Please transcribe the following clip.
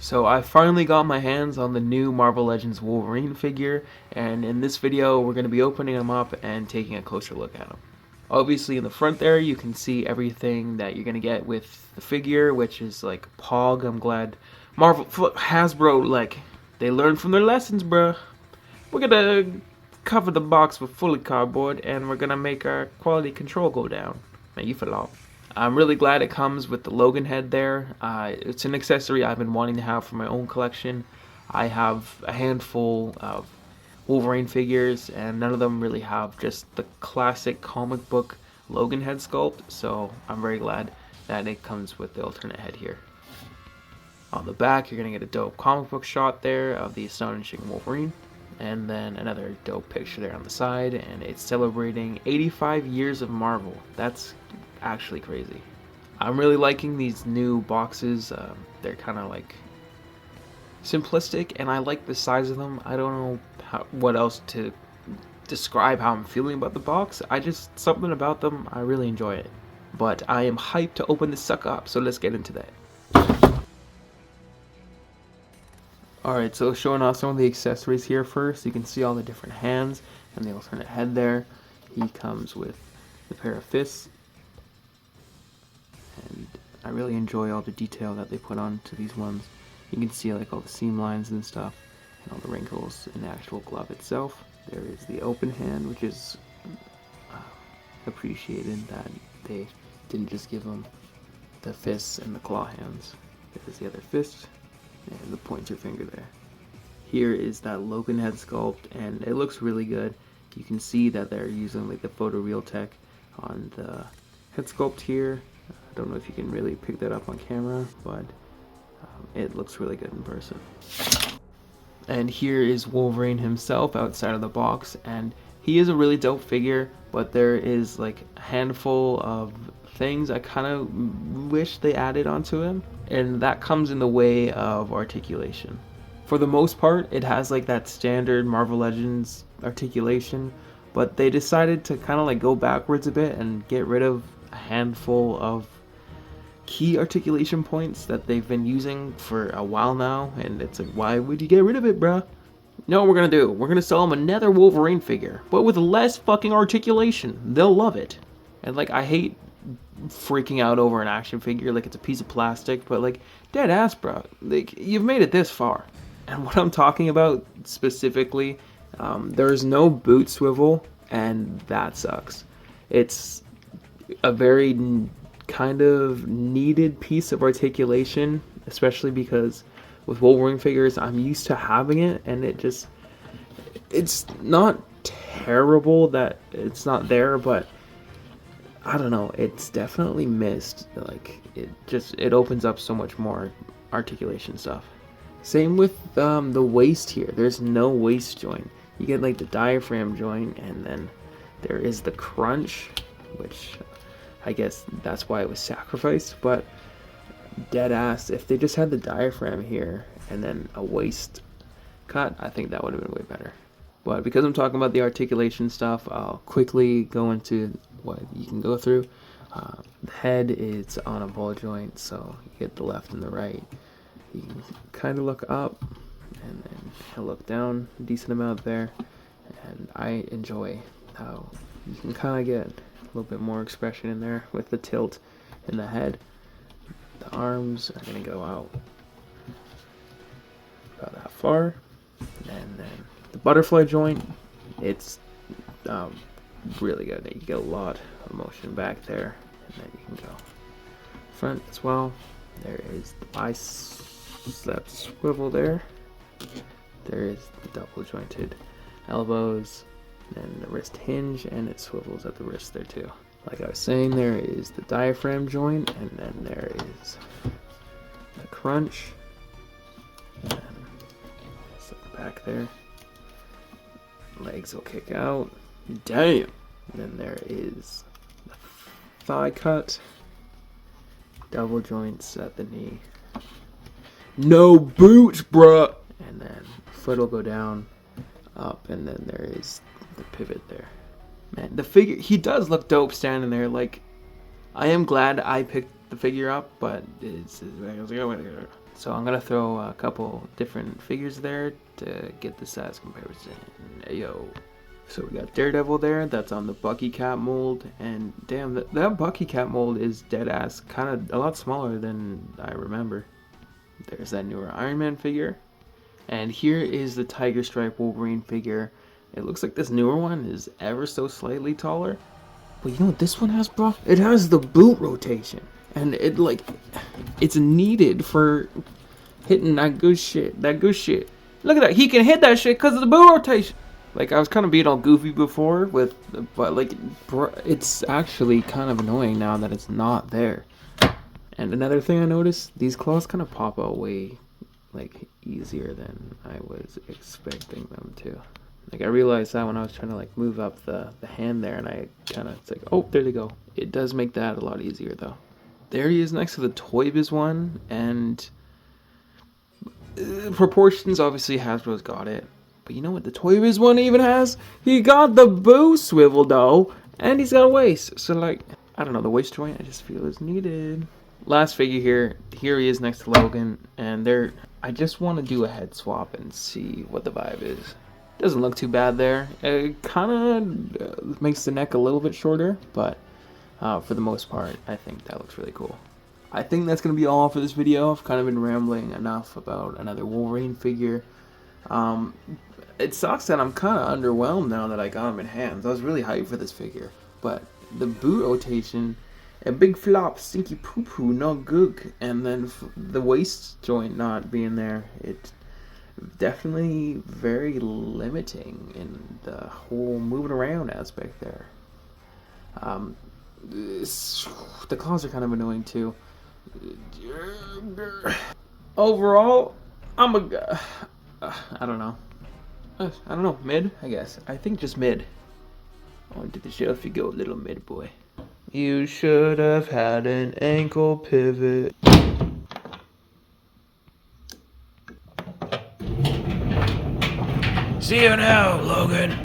So I finally got my hands on the new Marvel Legends Wolverine figure, and in this video we're going to be opening him up and taking a closer look at him. Obviously in the front there you can see everything that you're going to get with the figure, which is like Pog. I'm glad Hasbro, like, they learned from their lessons, bruh. We're going to cover the box with fully cardboard and we're going to make our quality control go down. Man, you fell off. I'm really glad it comes with the Logan head there. It's an accessory I've been wanting to have for my own collection. I have a handful of Wolverine figures and none of them really have just the classic comic book Logan head sculpt, so I'm very glad that it comes with the alternate head here. On the back you're going to get a dope comic book shot there of the Astonishing Wolverine, and then another dope picture there on the side, and it's celebrating 85 years of Marvel. That's actually crazy. I'm really liking these new boxes. They're kind of like simplistic and I like the size of them. I don't know what else to describe how I'm feeling about the box. Something about them, I really enjoy it. But I am hyped to open this sucker up, so let's get into that. Alright, so showing off some of the accessories here first. You can see all the different hands and the alternate head there. He comes with the pair of fists. And I really enjoy all the detail that they put onto these ones. You can see like all the seam lines and stuff, and all the wrinkles in the actual glove itself. There is the open hand, which is appreciated that they didn't just give them the fists and the claw hands. There's the other fist and the pointer finger there. Here is that Logan head sculpt, and it looks really good. You can see that they're using like the photoreal tech on the head sculpt here. I don't know if you can really pick that up on camera, but it looks really good in person. And here is Wolverine himself outside of the box, and he is a really dope figure, but there is like a handful of things I kind of wish they added onto him, and that comes in the way of articulation. For the most part, it has like that standard Marvel Legends articulation, but they decided to kind of like go backwards a bit and get rid of a handful of key articulation points that they've been using for a while now, and it's like, why would you get rid of it, bruh? You know what we're gonna do? We're gonna sell them another Wolverine figure, but with less fucking articulation. They'll love it. And like, I hate freaking out over an action figure like it's a piece of plastic, but like, dead ass, bro. Like, you've made it this far. And what I'm talking about specifically, there's no boot swivel, and that sucks. It's a very kind of needed piece of articulation, especially because with Wolverine figures I'm used to having it, and it's not terrible that it's not there, but I don't know, it's definitely missed. Like, it opens up so much more articulation stuff. Same with the waist here. There's no waist joint. You get like the diaphragm joint, and then there is the crunch, which I guess that's why it was sacrificed, but dead ass, if they just had the diaphragm here and then a waist cut, I think that would have been way better. But because I'm talking about the articulation stuff, I'll quickly go into what you can go through. The head is on a ball joint, so you get the left and the right. You can kind of look up and then he'll look down a decent amount there, and I enjoy how you can kind of get a little bit more expression in there with the tilt in the head. The arms are going to go out about that far, and then the butterfly joint, it's really good. You get a lot of motion back there, and then you can go front as well. There is the bicep swivel there. There is the double jointed elbows, and the wrist hinge, and it swivels at the wrist there too. Like I was saying, there is the diaphragm joint, and then there is the crunch, and then back there. Legs will kick out. Damn! And then there is the thigh cut, double joints at the knee. No boots, bruh! And then foot will go down, up, and then there is the pivot there. Man, the figure, he does look dope standing there. Like, I am glad I picked the figure up, but it's So I'm gonna throw a couple different figures there to get the size comparison. Yo. So we got Daredevil there, that's on the Bucky Cap mold, and damn, that Bucky Cap mold is dead ass, kind of a lot smaller than I remember. There's that newer Iron Man figure, and here is the Tiger Stripe Wolverine figure. It looks like this newer one is ever so slightly taller, but you know what this one has, bro? It has the boot rotation, and it's needed for hitting that good shit, Look at that, he can hit that shit because of the boot rotation. Like, I was kind of being all goofy before but like, it's actually kind of annoying now that it's not there. And another thing I noticed, these claws kind of pop out way, like, easier than I was expecting them to. Like, I realized that when I was trying to, like, move up the hand there, and I kind of, it's like, oh, there they go. It does make that a lot easier, though. There he is next to the Toy Biz one, and proportions, obviously, Hasbro's got it. But you know what the Toy Biz one even has? He got the boo swivel though, and he's got a waist. So like, I don't know, the waist joint I just feel is needed. Last figure here. Here he is next to Logan, and I just want to do a head swap and see what the vibe is. Doesn't look too bad there. It kind of makes the neck a little bit shorter, but for the most part, I think that looks really cool. I think that's going to be all for this video. I've kind of been rambling enough about another Wolverine figure. It sucks that I'm kind of underwhelmed now that I got him in hands. I was really hyped for this figure, but the boot rotation, a big flop, stinky poo poo, no good, and then the waist joint not being there, it's definitely very limiting in the whole moving around aspect there. The claws are kind of annoying too. Overall, I don't know. I don't know, mid, I guess. I think just mid. Onto the shelf you go, little mid boy. You should have had an ankle pivot. See you now, Logan.